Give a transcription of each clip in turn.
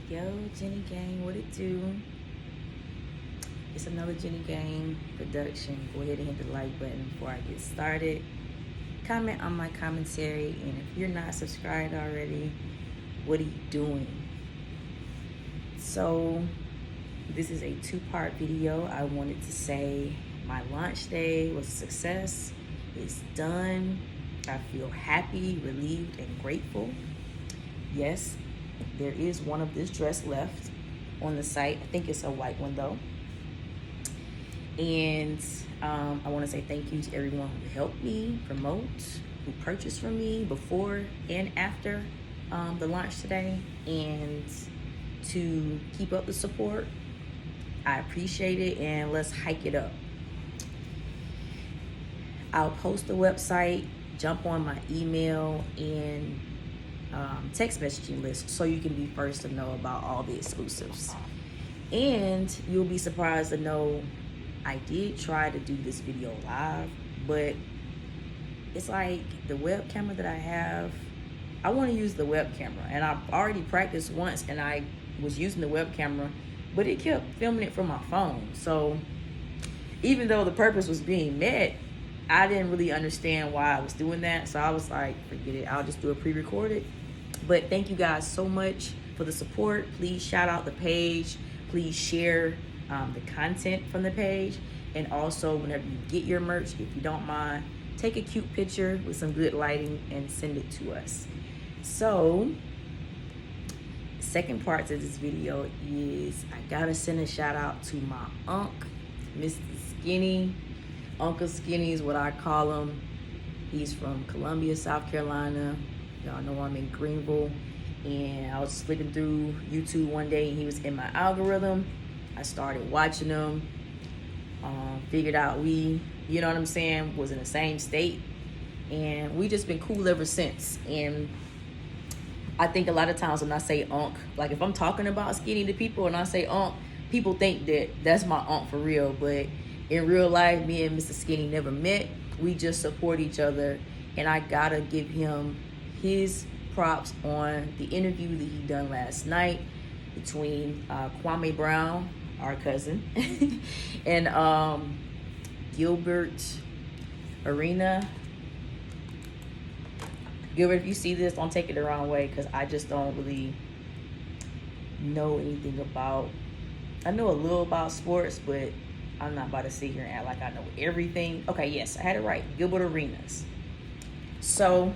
Yo, Jenny Gang, what it do? It's another Jenny Gang production. Go ahead and hit the like button before I get started. Comment on my commentary, and if you're not subscribed already, what are you doing? So, this is a two-part video. I wanted to say my launch day was a success. It's done. I feel happy, relieved, and grateful. Yes, there is one of this dress left on the site. I think it's a white one though. And I want to say thank you to everyone who helped me promote, who purchased from me before and after the launch today, and to keep up the support. I appreciate it, and let's hike it up. I'll post the website, jump on my email and text messaging list so you can be first to know about all the exclusives. And you'll be surprised to know I did try to do this video live, but it's like the web camera that I have, I want to use the web camera, and I've already practiced once and I was using the web camera, but it kept filming it from my phone. So even though the purpose was being met, I didn't really understand why I was doing that. So I was like, forget it, I'll just do a pre-recorded. But thank you guys so much for the support. Please shout out the page. Please share the content from the page. And also, whenever you get your merch, if you don't mind, take a cute picture with some good lighting and send it to us. So, second part to this video is I gotta send a shout out to my unc, Mr. Skinny. Uncle Skinny is what I call him. He's from Columbia, South Carolina. Y'all know I'm in Greenville. And I was flipping through YouTube one day and he was in my algorithm. I started watching him. Figured out we, you know what I'm saying, was in the same state. And we just been cool ever since. And I think a lot of times when I say unc, like if I'm talking about Skinny to people and I say unc, people think that that's my unc for real. But in real life, me and Mr. Skinny never met. We just support each other. And I gotta give him his props on the interview that he done last night between Kwame Brown, our cousin, and Gilbert Arena. Gilbert, if you see this, don't take it the wrong way, because I just don't really know anything about, I know a little about sports, but I'm not about to sit here and act like I know everything. Okay, yes, I had it right. Gilbert Arenas. So,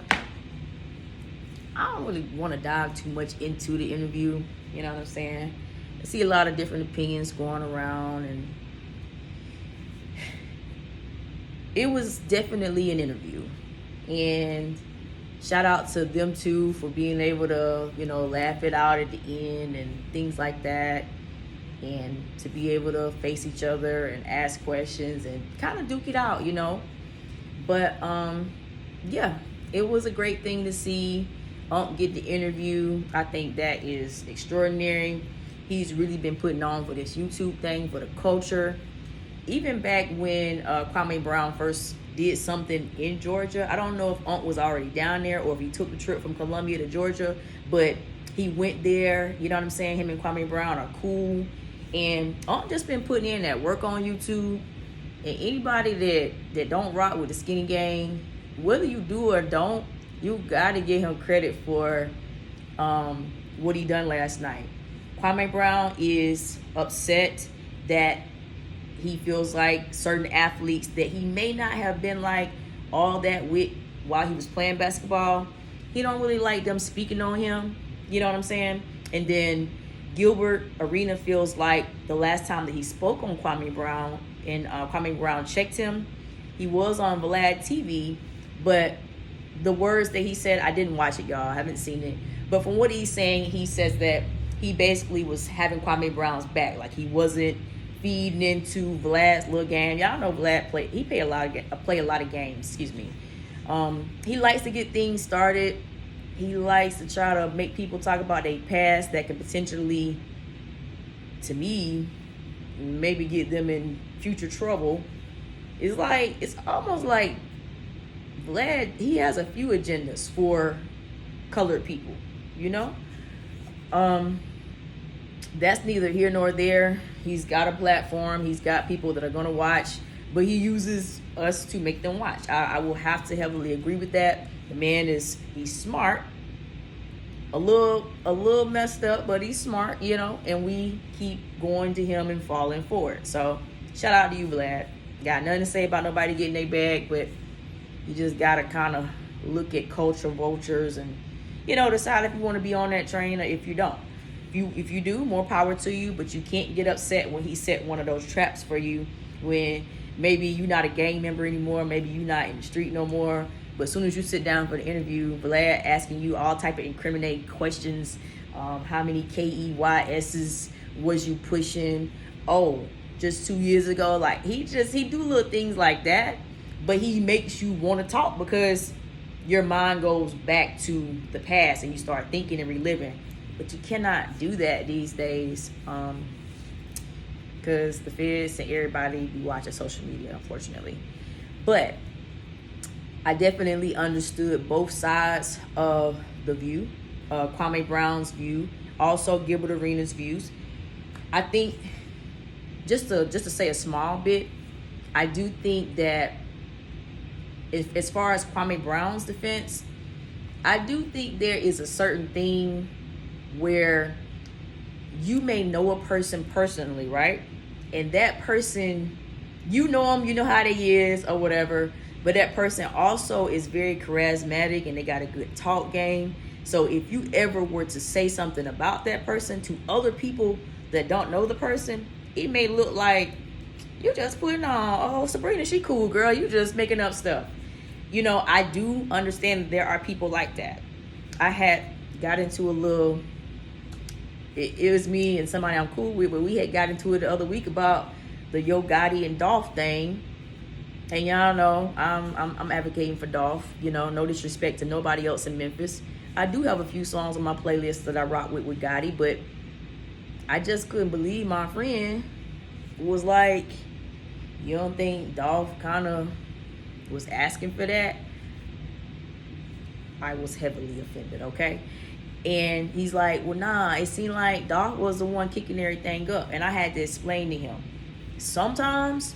I don't really want to dive too much into the interview. You know what I'm saying? I see a lot of different opinions going around, and it was definitely an interview. And shout out to them two for being able to, you know, laugh it out at the end and things like that. And to be able to face each other and ask questions and kind of duke it out, you know. But yeah, it was a great thing to see get the interview. I think that is extraordinary. He's really been putting on for this YouTube thing, for the culture. Even back when Kwame Brown first did something in Georgia, I don't know if was already down there or if he took the trip from Columbia to Georgia, but he went there. You know what I'm saying? Him and Kwame Brown are cool. And just been putting in that work on YouTube. And anybody that don't rock with the Skinny Gang, whether you do or don't, you gotta give him credit for what he done last night. Kwame Brown is upset that he feels like certain athletes that he may not have been like all that with while he was playing basketball, he don't really like them speaking on him. You know what I'm saying? And then Gilbert Arena feels like the last time that he spoke on Kwame Brown and Kwame Brown checked him, he was on Vlad TV, but the words that he said, I didn't watch it, y'all. I haven't seen it. But from what he's saying, he says that he basically was having Kwame Brown's back. Like he wasn't feeding into Vlad's little game. Y'all know Vlad play a lot of games, excuse me. He likes to get things started. He likes to try to make people talk about their past that could potentially, to me, maybe get them in future trouble. It's almost like Vlad, he has a few agendas for colored people, you know? that's neither here nor there. He's got a platform. He's got people that are going to watch, but he uses us to make them watch. I will have to heavily agree with that. The man he's smart, a little messed up, but he's smart, and we keep going to him and falling for it. So shout out to you, Vlad. Got nothing to say about nobody getting their bag, but you just gotta kind of look at culture vultures and decide if you want to be on that train or if you don't. If you do, more power to you, but you can't get upset when he set one of those traps for you when maybe you're not a gang member anymore, maybe you're not in the street no more. But as soon as you sit down for the interview, Vlad asking you all type of incriminating questions. How many KEYS's was you pushing? Oh, just 2 years ago. Like, he do little things like that, but he makes you want to talk because your mind goes back to the past and you start thinking and reliving. But you cannot do that these days because the feds and everybody be watching social media, unfortunately. But I definitely understood both sides of the view, Kwame Brown's view, also Gilbert Arenas' views. I think, just to say a small bit, I do think that as far as Kwame Brown's defense, I do think there is a certain thing where you may know a person personally, right? And that person, you know them, you know how they is or whatever, but that person also is very charismatic and they got a good talk game. So if you ever were to say something about that person to other people that don't know the person, it may look like you just putting on, oh, Sabrina, she cool, girl, you just making up stuff. I do understand that there are people like that. I had got into a little, it was me and somebody I'm cool with, but we had got into it the other week about the Yo Gotti and Dolph thing. And y'all know I'm advocating for Dolph. No disrespect to nobody else in Memphis. I do have a few songs on my playlist that I rock with Gotti, but I just couldn't believe my friend was like, you don't think Dolph kind of was asking for that? I was heavily offended, okay? And he's like, well, nah, it seemed like Dolph was the one kicking everything up. And I had to explain to him, sometimes,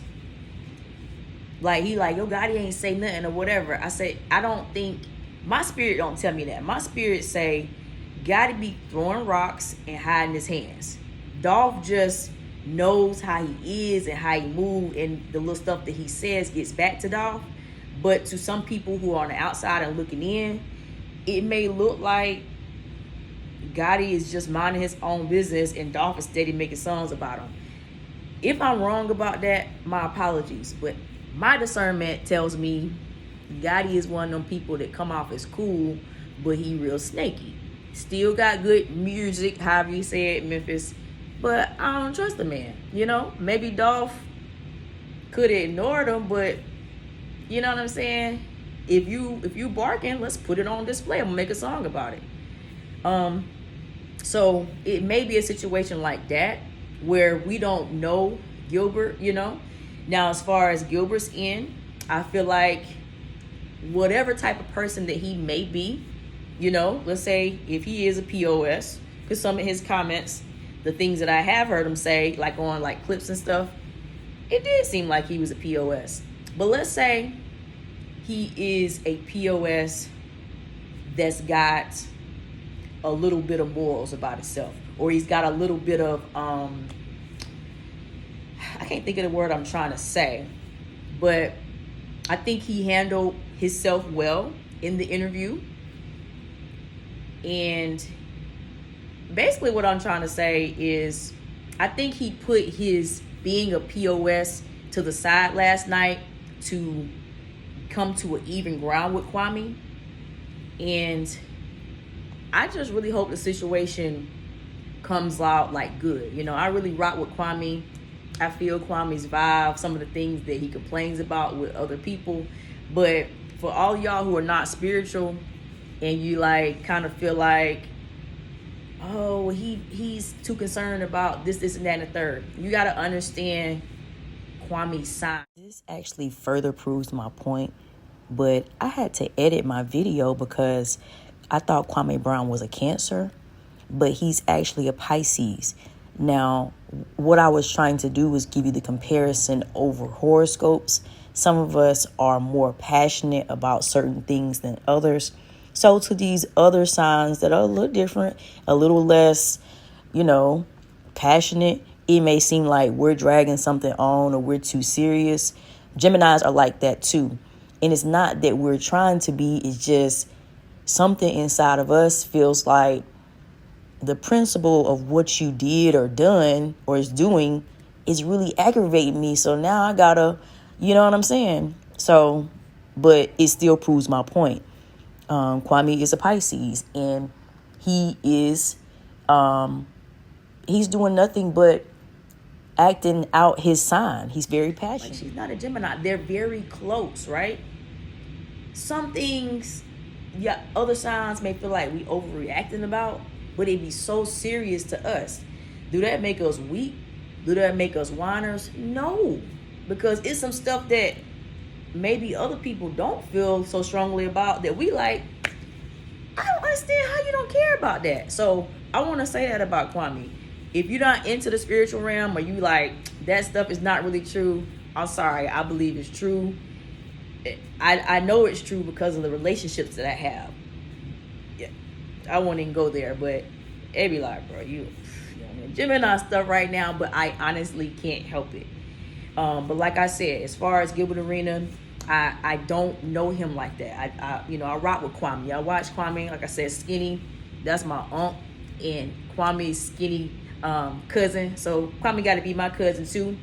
like, he like, yo, Gotti ain't say nothing or whatever. I said, I don't think, my spirit don't tell me that. My spirit say, Gotti be throwing rocks and hiding his hands. Dolph just knows how he is and how he move, and the little stuff that he says gets back to Dolph. But to some people who are on the outside and looking in, it may look like Gotti is just minding his own business and Dolph is steady making songs about him. If I'm wrong about that, my apologies. But my discernment tells me Gotti is one of them people that come off as cool, but he real snaky. Still got good music, however you say it, Memphis. But I don't trust the man, Maybe Dolph could have ignored him, but you know what I'm saying? If you barking, let's put it on display. I'm gonna make a song about it. So it may be a situation like that where we don't know Gilbert, Now, as far as Gilbert's end, I feel like whatever type of person that he may be, let's say if he is a POS, because some of his comments, the things that I have heard him say, like on like clips and stuff, it did seem like he was a POS. But let's say he is a POS that's got a little bit of morals about himself, or he's got a little bit of I can't think of the word I'm trying to say, but I think he handled himself well in the interview. And basically what I'm trying to say is I think he put his being a POS to the side last night to come to an even ground with Kwame. And I just really hope the situation comes out like good. I really rock with Kwame. I feel Kwame's vibe, some of the things that he complains about with other people. But for all y'all who are not spiritual and you like kind of feel like, oh, he's too concerned about this, and that, and the third, you got to understand Kwame's side. This actually further proves my point, but I had to edit my video because I thought Kwame Brown was a Cancer, but he's actually a Pisces. Now, what I was trying to do was give you the comparison over horoscopes. Some of us are more passionate about certain things than others. So to these other signs that are a little different, a little less, passionate, it may seem like we're dragging something on or we're too serious. Geminis are like that too. And it's not that we're trying to be, it's just something inside of us feels like the principle of what you did or done or is doing is really aggravating me. So now I gotta, you know what I'm saying? So, but it still proves my point. Kwame is a Pisces, and he is, he's doing nothing but acting out his sign. He's very passionate. Like, she's not a Gemini. They're very close, right? Some things, yeah, other signs may feel like we overreacting about, but it be so serious to us. Do that make us weak? Do that make us whiners? No, because it's some stuff that maybe other people don't feel so strongly about that we like. I don't understand how you don't care about that. So I want to say that about Kwame. If you're not into the spiritual realm or you like that stuff is not really true, I'm sorry. I believe it's true. I know it's true because of the relationships that I have. Yeah, I won't even go there, but it be like, bro, you know, Gemini stuff right now, but I honestly can't help it. But like I said, as far as Gilbert Arena, I don't know him like that. I rock with Kwame. I watch Kwame, like I said, Skinny. That's my aunt, and Kwame's skinny cousin. So Kwame got to be my cousin too.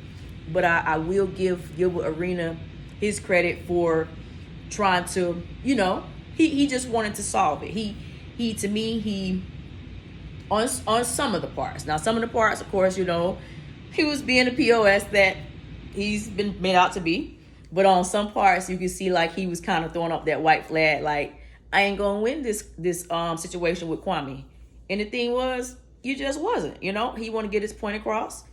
But I will give Gilbert Arena his credit for trying to, he just wanted to solve it. He to me, he on some of the parts. Now some of the parts, of course, he was being a POS that he's been made out to be. But on some parts, you can see like he was kind of throwing up that white flag, like I ain't gonna win this situation with Kwame. And the thing was, you just wasn't. He want to get his point across.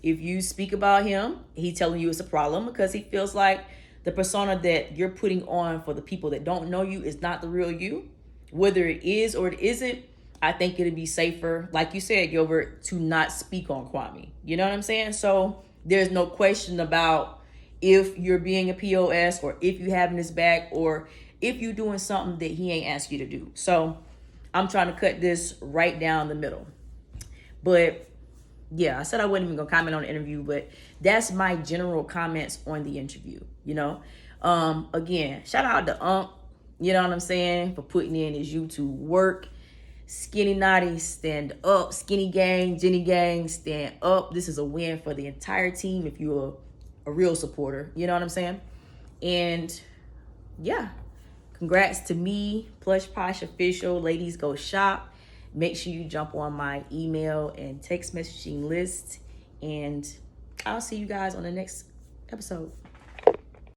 If you speak about him, he telling you it's a problem because he feels like the persona that you're putting on for the people that don't know you is not the real you. Whether it is or it isn't, I think it'd be safer, like you said, Gilbert, to not speak on Kwame. You know what I'm saying? So there's no question about if you're being a POS or if you having his back or if you're doing something that he ain't asked you to do. So I'm trying to cut this right down the middle. But yeah, I said I wasn't even gonna comment on the interview, but that's my general comments on the interview. Again, shout out to Unc, you know what I'm saying, for putting in his YouTube work. Skinny Naughty, stand up. Skinny Gang, Jenny Gang, stand up. This is a win for the entire team if you're a real supporter, you know what I'm saying? And yeah, congrats to me, Plush Posh Official. Ladies, go shop. Make sure you jump on my email and text messaging list. And I'll see you guys on the next episode.